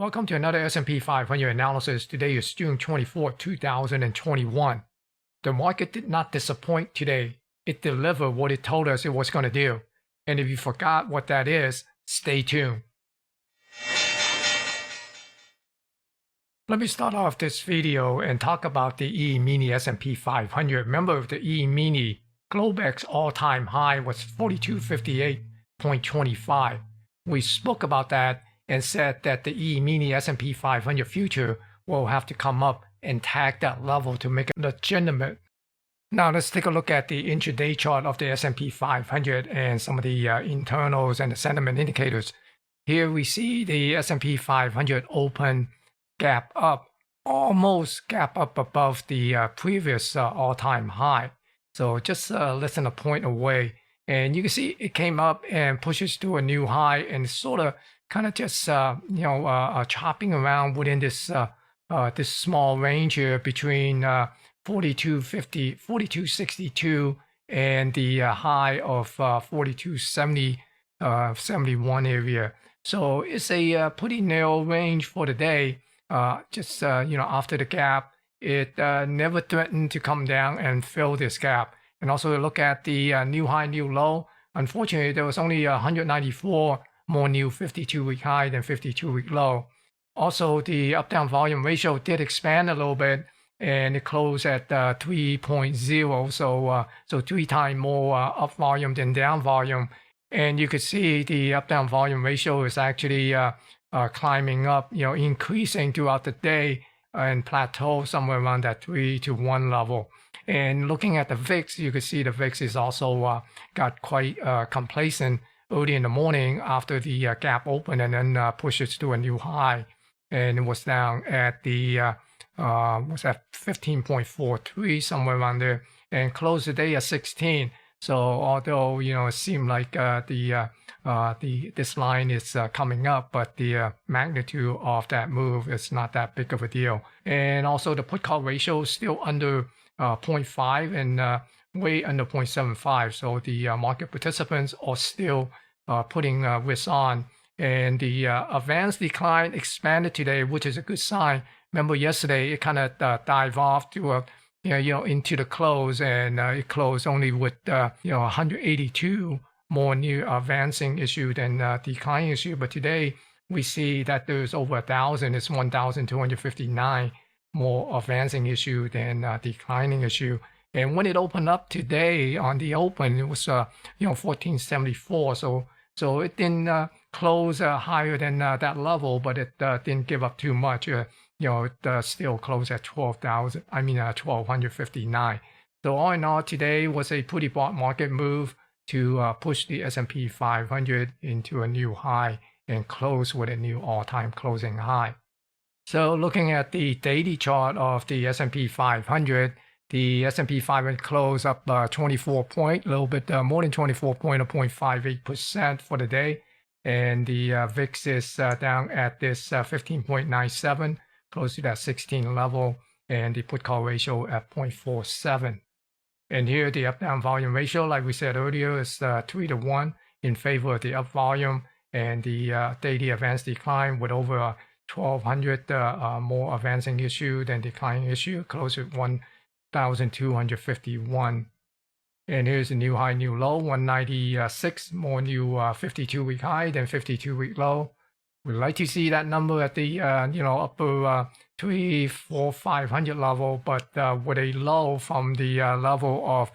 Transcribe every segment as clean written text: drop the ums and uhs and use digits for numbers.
Welcome to another S&P 500 analysis. Today is June 24, 2021. The market did not disappoint today. It delivered what it told us it was going to do. And if you forgot what that is, stay tuned. Let me start off this video and talk about the EMini SP 500. Remember, the EMini Globex all-time high was 4258.25. We spoke about that and said that the EMini SP 500 future will have to come up and tag that level to make it legitimate. Now let's take a look at the intraday chart of the S&P 500 and some of the internals and the sentiment indicators. Here we see the S&P 500 open gap up, almost gap up above the previous all-time high. So just less than a point away. And you can see it came up and pushes to a new high and sort of kind of just chopping around within this this small range here between 4262 and the high of 4271 area. So it's a pretty narrow range for the day. After the gap, it never threatened to come down and fill this gap. And also look at the new high, new low. Unfortunately, there was only 194 more new 52-week high than 52-week low. Also, the up-down volume ratio did expand a little bit, and it closed at 3.0, so 3 times more up volume than down volume. And you could see the up-down volume ratio is actually climbing up, increasing throughout the day and plateau somewhere around that 3 to 1 level. And looking at the VIX, you can see the VIX is also got quite complacent early in the morning after the gap opened and then pushes to a new high. And it was down at the, was at 15.43, somewhere around there, and closed the day at 16. So although, it seemed like this line is coming up, but the magnitude of that move is not that big of a deal. And also the put call ratio is still under 0.5 and way under 0.75. So the market participants are still putting risk on. And the advanced decline expanded today, which is a good sign. Remember yesterday it kind of dived off to into the close, and it closed only with 182 more new advancing issue than declining issue. But today we see that there's over 1,000. It's 1,259 more advancing issue than declining issue. And when it opened up today on the open, it was 1474. So it didn't close higher than that level, but it didn't give up too much. It still closed at 1259. So all in all, today was a pretty broad market move to push the S&P 500 into a new high and close with a new all-time closing high. So looking at the daily chart of the S&P 500, the S&P 500 closed up 24 point, a little bit more than 24 point, or 0.58% for the day. And the VIX is down at this 15.97, close to that 16 level, and the put call ratio at 0.47. And here the up-down volume ratio, like we said earlier, is 3 to 1 in favor of the up volume, and the daily advanced decline with over 1,200 more advancing issue than declining issue, close at 1,251. And here's the new high, new low, 196 more new 52-week high than 52-week low. We'd like to see that number at the upper 300, 400, 500 level, but with a low from the level of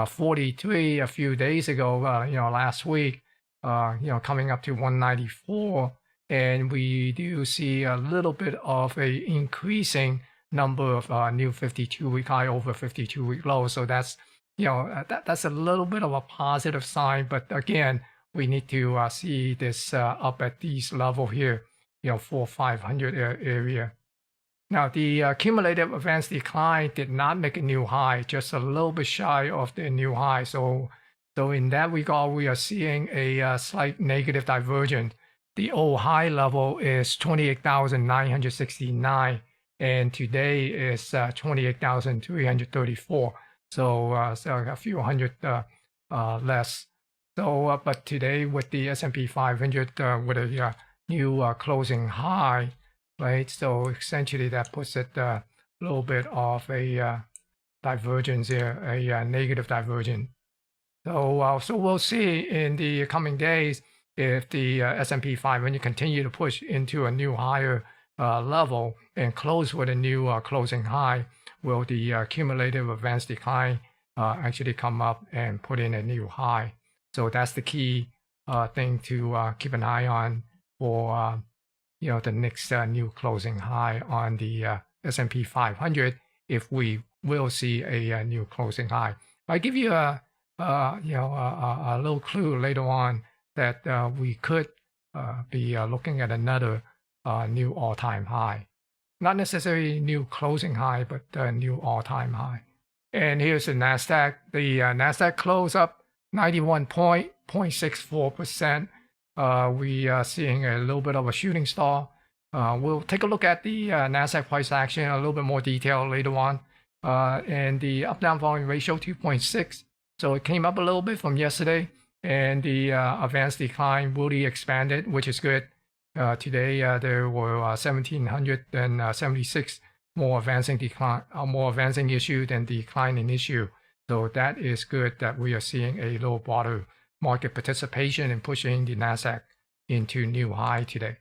43 a few days ago, last week, coming up to 194, and we do see a little bit of a increasing number of new 52-week high over 52-week low. So that's that's a little bit of a positive sign, but again, we need to see this up at these level here, 400-500 area. Now, the cumulative advanced decline did not make a new high, just a little bit shy of the new high. So in that regard, we are seeing a slight negative divergence. The old high level is 28,969, and today is 28,334. So a few hundred less. So, but today with the S&P 500 with a new closing high, right? So essentially that puts it a little bit of a divergence here, a negative divergence. So we'll see in the coming days if the S&P 500 continue to push into a new higher level and close with a new closing high. Will the cumulative advanced decline actually come up and put in a new high? So that's the key thing to keep an eye on for the next new closing high on the S&P 500 if we will see a new closing high. I give you a little clue later on that we could be looking at another new all-time high. Not necessarily new closing high, but new all-time high. And here's the NASDAQ. The NASDAQ closed up 91.64%. We are seeing a little bit of a shooting star. We'll take a look at the NASDAQ price action in a little bit more detail later on. And the up-down volume ratio 2.6. So it came up a little bit from yesterday, and the advanced decline really expanded, which is good. Today there were 1,776 more advancing issue than declining issue. So that is good that we are seeing a little broader market participation in pushing the NASDAQ into new high today.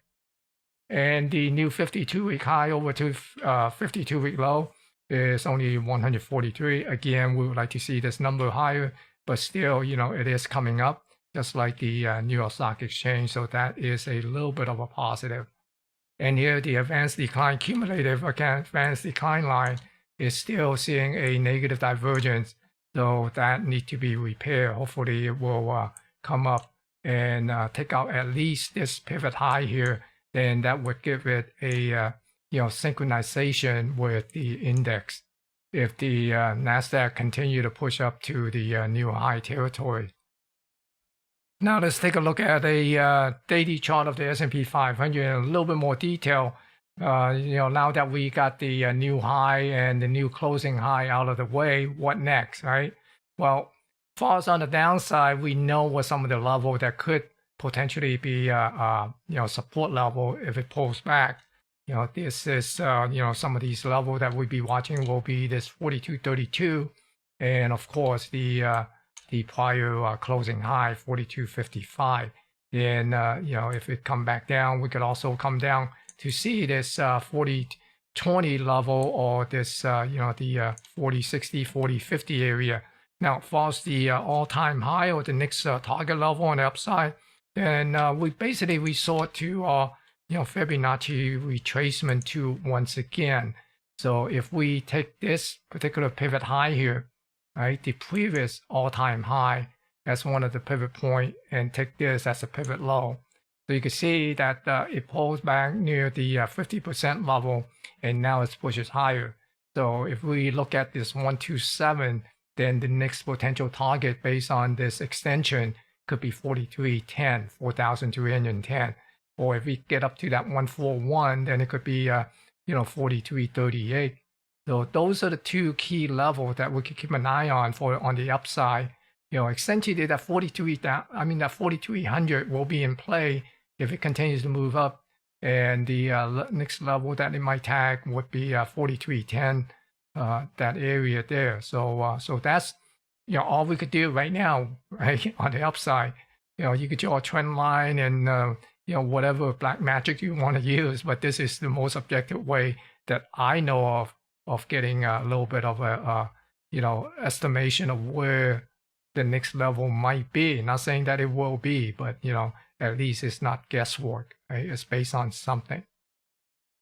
And the new 52-week high over to 52-week low is only 143. Again, we would like to see this number higher, but still, it is coming up, just like the New York Stock Exchange. So that is a little bit of a positive. And here, the advanced decline cumulative advanced decline line is still seeing a negative divergence. So that needs to be repaired. Hopefully, it will come up and take out at least this pivot high here. Then that would give it a synchronization with the index if the NASDAQ continue to push up to the new high territory. Now let's take a look at a daily chart of the S&P 500 in a little bit more detail. Now that we got the new high and the new closing high out of the way, what next, right? Well, as far as on the downside, we know what some of the level that could potentially be support level if it pulls back. This is some of these levels that we'll be watching will be this 42.32, and of course the prior closing high 42.55. And if it come back down, we could also come down to see this 40.20 level or this the 40.60, 40.50 area. Now, as far as the all-time high or the next target level on the upside, then we resort to Fibonacci retracement tool once again. So if we take this particular pivot high here, right, the previous all-time high as one of the pivot point, and take this as a pivot low, so you can see that it pulls back near the 50% level, and now it pushes higher. So if we look at this 127, then the next potential target based on this extension could be 43.10, 4,310. Or if we get up to that 141, then it could be 43.38. So those are the two key levels that we can keep an eye on on the upside. Essentially that 4,300 will be in play if it continues to move up, and the next level that it might tag would be 43.10, that area there. So that's all we could do right now, right, on the upside. You could draw a trend line and whatever black magic you want to use, but this is the most objective way that I know of getting a little bit of a estimation of where the next level might be. Not saying that it will be, but at least it's not guesswork, right? It's based on something.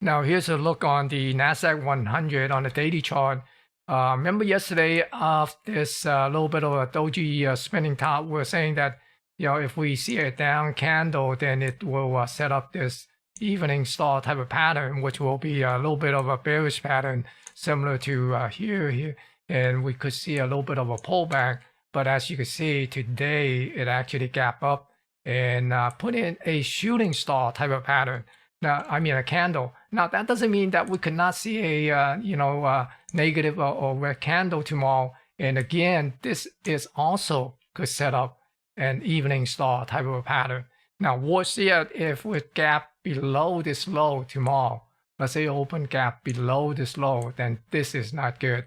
Now here's a look on the NASDAQ 100 on the daily chart. Remember yesterday of this little bit of a doji spinning top, we're saying that if we see a down candle, then it will set up this evening star type of pattern, which will be a little bit of a bearish pattern similar to here, and we could see a little bit of a pullback. But as you can see today, it actually gap up and put in a shooting star type of pattern. Now, a candle. Now that doesn't mean that we could not see a negative or red candle tomorrow. And again, this is also could set up an evening star type of a pattern. Now we'll see if we gap below this low tomorrow, let's say open gap below this low, then this is not good.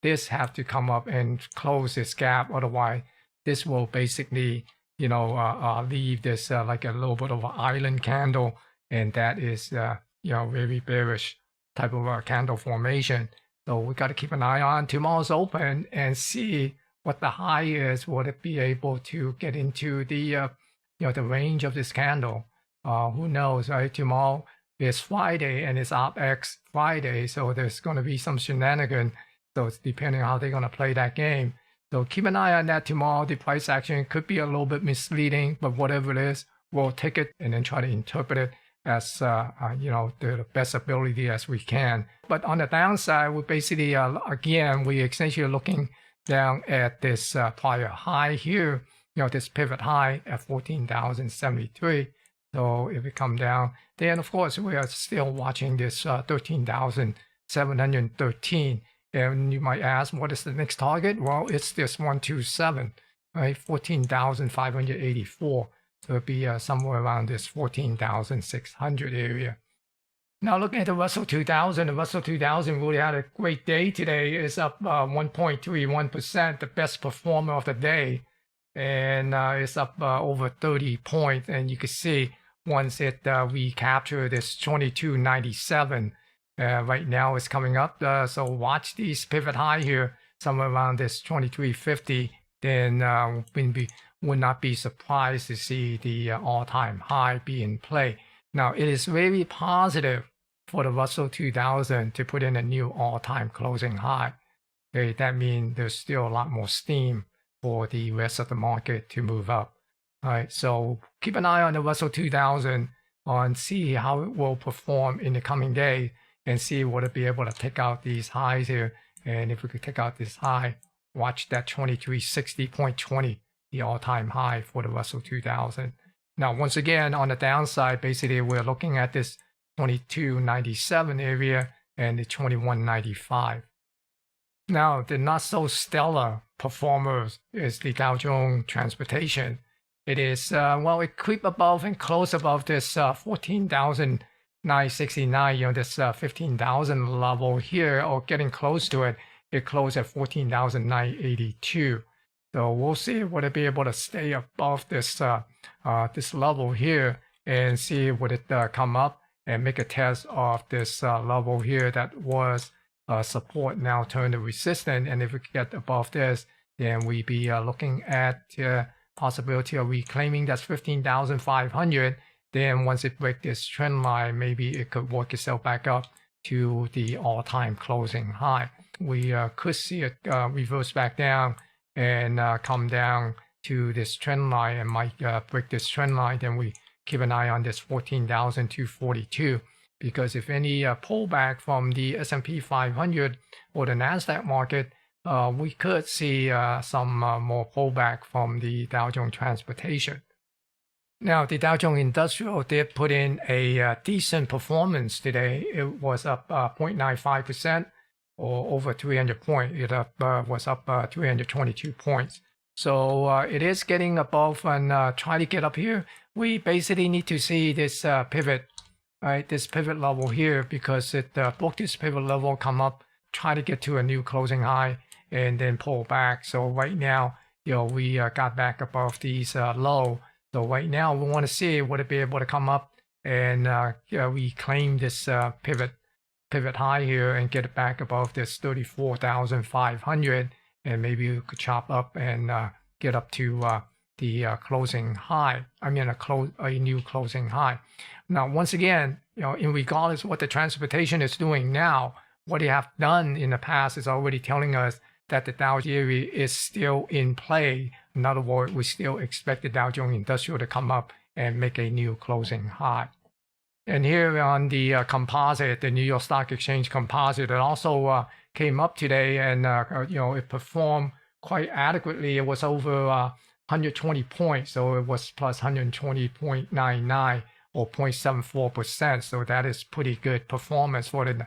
This have to come up and close this gap. Otherwise, this will basically, leave this like a little bit of an island candle, and that is, very bearish type of candle formation. So we got to keep an eye on tomorrow's open and see what the high is. Would it be able to get into the, the range of this candle? Who knows, right? Tomorrow is Friday and it's OpX Friday, so there's going to be some shenanigans. So it's depending on how they're going to play that game. So keep an eye on that tomorrow. The price action could be a little bit misleading, but whatever it is, we'll take it and then try to interpret it as the best ability as we can. But on the downside, we basically again we essentially looking down at this prior high here, this pivot high at 14,073. So if we come down, then of course we are still watching this 13,713. And you might ask, what is the next target? Well, it's this 127, right? 14,584. So it'll be somewhere around this 14,600 area. Now looking at the Russell 2000, the Russell 2000 really had a great day today. It's up 1.31%, the best performer of the day. And it's up over 30 points. And you can see once it recaptured this 2297, right now it's coming up. So watch these pivot high here, somewhere around this 2350. Then would not be surprised to see the all-time high be in play. Now, it is very positive for the Russell 2000 to put in a new all-time closing high. Okay, that means there's still a lot more steam for the rest of the market to move up. All right, so keep an eye on the Russell 2000 and see how it will perform in the coming day and see what it'll be able to take out these highs here. And if we could take out this high, watch that 2360.20. The all-time high for the Russell 2000. Now, once again, on the downside, basically, we're looking at this 2297 area and the 2195. Now, the not-so-stellar performers is the Dow Jones Transportation. It is, it creep above and close above this 14,969, this 15,000 level here, or getting close to it. It closed at 14,982. So we'll see would it be able to stay above this this level here and see would it come up and make a test of this level here that was support now turned to resistance. And if we get above this, then we be looking at possibility of reclaiming that's 15,500. Then once it breaks this trend line, maybe it could work itself back up to the all-time closing high. We could see it reverse back down and come down to this trend line and might break this trend line. Then we keep an eye on this 14,242, because if any pullback from the S&P 500 or the NASDAQ market, we could see some more pullback from the Dow Jones Transportation. Now, the Dow Jones Industrial did put in a decent performance today. It was up 0.95%. or over 300 points. It was up 322 points. So it is getting above and try to get up here. We basically need to see this pivot, right? This pivot level here, because it broke this pivot level, come up, try to get to a new closing high, and then pull back. So right now, we got back above these low. So right now, we want to see would it be able to come up and reclaim this pivot high here and get it back above this 34,500, and maybe we could chop up and get up to the closing high. I mean a new closing high. Now, once again, in regardless of what the transportation is doing now, what they have done in the past is already telling us that the Dow theory is still in play. In other words, we still expect the Dow Jones Industrial to come up and make a new closing high. And here on the composite, the New York Stock Exchange composite, it also came up today, and it performed quite adequately. It was over 120 points, so it was plus 120.99 or 0.74%. So that is pretty good performance for the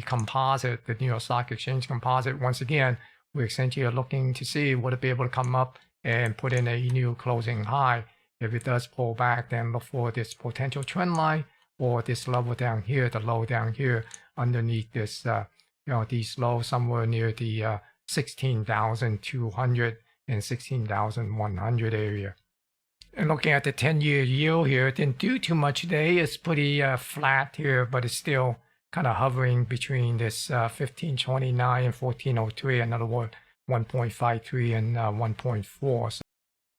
composite, the New York Stock Exchange composite. Once again, we essentially are looking to see would it be able to come up and put in a new closing high. If it does pull back, then look for this potential trend line or this level down here, the low down here underneath this, these lows somewhere near the 16,200 and 16,100 area. And looking at the 10-year yield here, it didn't do too much today. It's pretty flat here, but it's still kind of hovering between this 1529 and 1403, another one 1.53 and 1.4.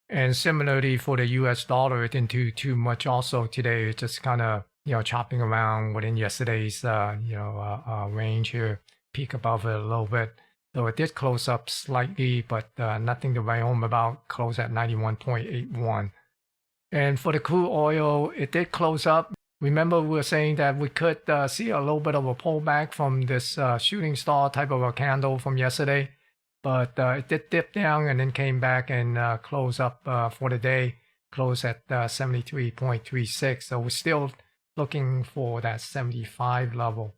And similarly for the US dollar, it didn't do too much also today. It's just kind of, chopping around within yesterday's, range here, peak above it a little bit. So it did close up slightly, but nothing to write home about. Close at 91.81. And for the crude oil, it did close up. Remember, we were saying that we could see a little bit of a pullback from this shooting star type of a candle from yesterday. But it did dip down and then came back and close up for the day. Close at 73.36. So we're still looking for that 75 level.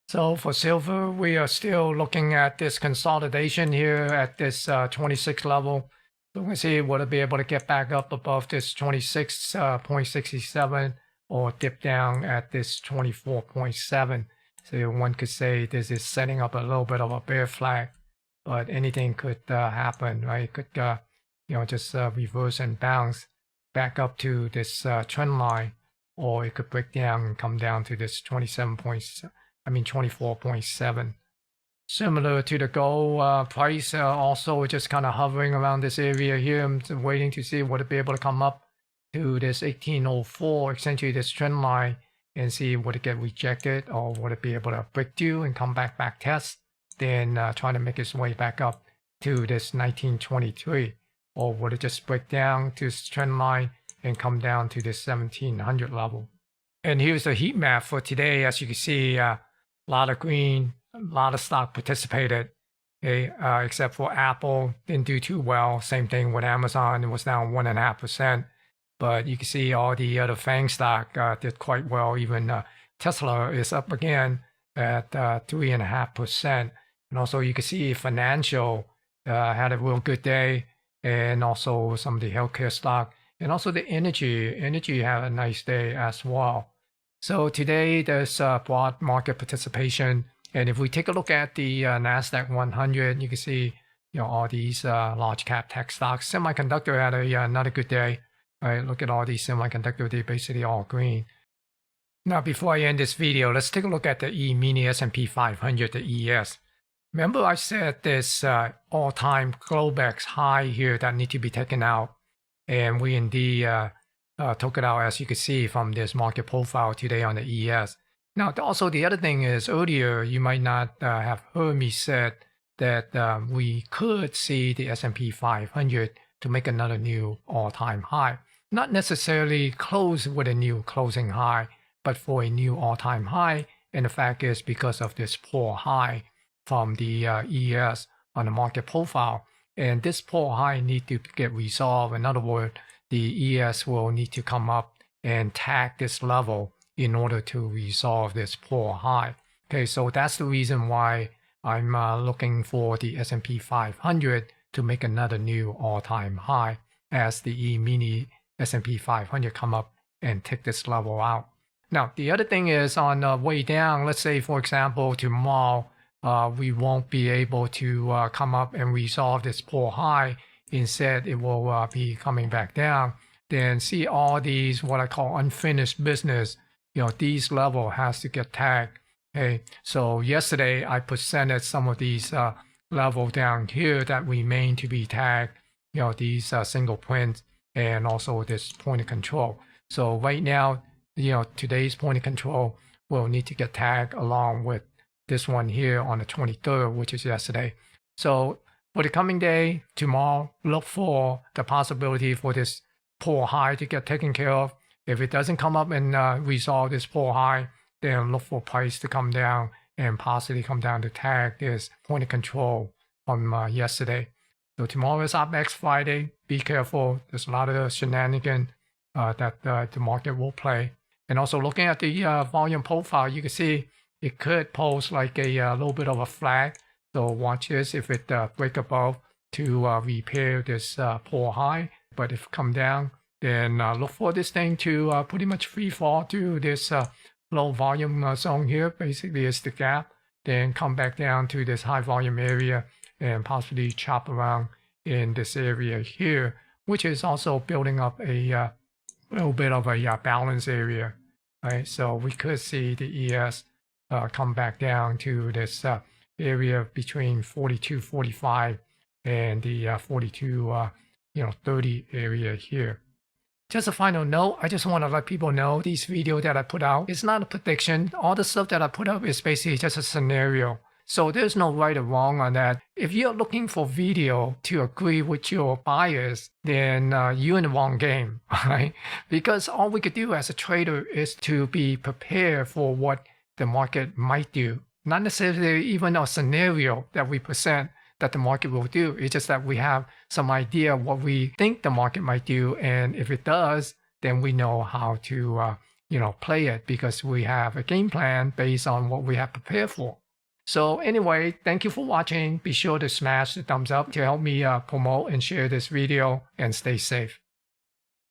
So for silver, we are still looking at this consolidation here at this 26 level. So we're going to see will it be able to get back up above this 26.67 or dip down at this 24.7. So one could say this is setting up a little bit of a bear flag, but anything could happen, right? It could, just reverse and bounce back up to this trend line, or it could break down and come down to this 24.7. Similar to the gold price, also just kind of hovering around this area here. I'm waiting to see would it be able to come up to this 1804, essentially this trend line, and see would it get rejected or would it be able to break through and come back test, then trying to make its way back up to this 1923, or would it just break down to this trend line and come down to this 1700 level. And here's the heat map for today. As you can see, a lot of green. A lot of stock participated, except for Apple, didn't do too well. Same thing with Amazon, it was down 1.5%. But you can see all the other FANG stock did quite well. Even Tesla is up again at 3.5%. And also you can see financial had a real good day, and also some of the healthcare stock, and also the energy. Energy had a nice day as well. So today there's broad market participation. And if we take a look at the NASDAQ 100, you can see, all these large cap tech stocks. Semiconductor had another good day. All right, look at all these semiconductor, they're basically all green. Now, before I end this video, let's take a look at the EMini SP500, the ES. Remember I said this all-time Globex high here that need to be taken out. And we indeed took it out, as you can see from this market profile today on the ES. Now, also the other thing is, earlier you might not have heard me said that we could see the S&P 500 to make another new all-time high. Not necessarily close with a new closing high, but for a new all-time high. And the fact is because of this poor high from the ES on the market profile. And this poor high need to get resolved. In other words, the ES will need to come up and tag this level in order to resolve this poor high. Okay, so that's the reason why I'm looking for the S&P 500 to make another new all-time high as the E-mini S&P 500 come up and take this level out. Now, the other thing is on the way down, let's say, for example, tomorrow, we won't be able to come up and resolve this poor high. Instead, it will be coming back down. Then see all these, what I call unfinished business, these level has to get tagged. Okay, so yesterday I presented some of these level down here that remain to be tagged, these single prints and also this point of control. So right now, today's point of control will need to get tagged along with this one here on the 23rd, which is yesterday. So for the coming day, tomorrow, look for the possibility for this poor high to get taken care of. If it doesn't come up and resolve this poor high, then look for price to come down and possibly come down to tag this point of control from yesterday. So tomorrow is OPEX Friday. Be careful. There's a lot of shenanigans that the market will play. And also looking at the volume profile, you can see it could pose like a little bit of a flag. So watch this if it break above to repair this poor high. But if it come down, then look for this thing to pretty much free fall to this low volume zone here. Basically, it's the gap. Then come back down to this high volume area and possibly chop around in this area here, which is also building up a little bit of a balance area, right? So we could see the ES come back down to this area between 42.45 and the 42.30 area here. Just a final note, I just want to let people know this video that I put out is not a prediction. All the stuff that I put up is basically just a scenario. So there's no right or wrong on that. If you're looking for video to agree with your bias, then you're in the wrong game, right? Because all we could do as a trader is to be prepared for what the market might do. Not necessarily even a scenario that we present that the market will do. It's just that we have some idea what we think the market might do. And if it does, then we know how to play it because we have a game plan based on what we have prepared for. So anyway, thank you for watching. Be sure to smash the thumbs up to help me promote and share this video, and stay safe.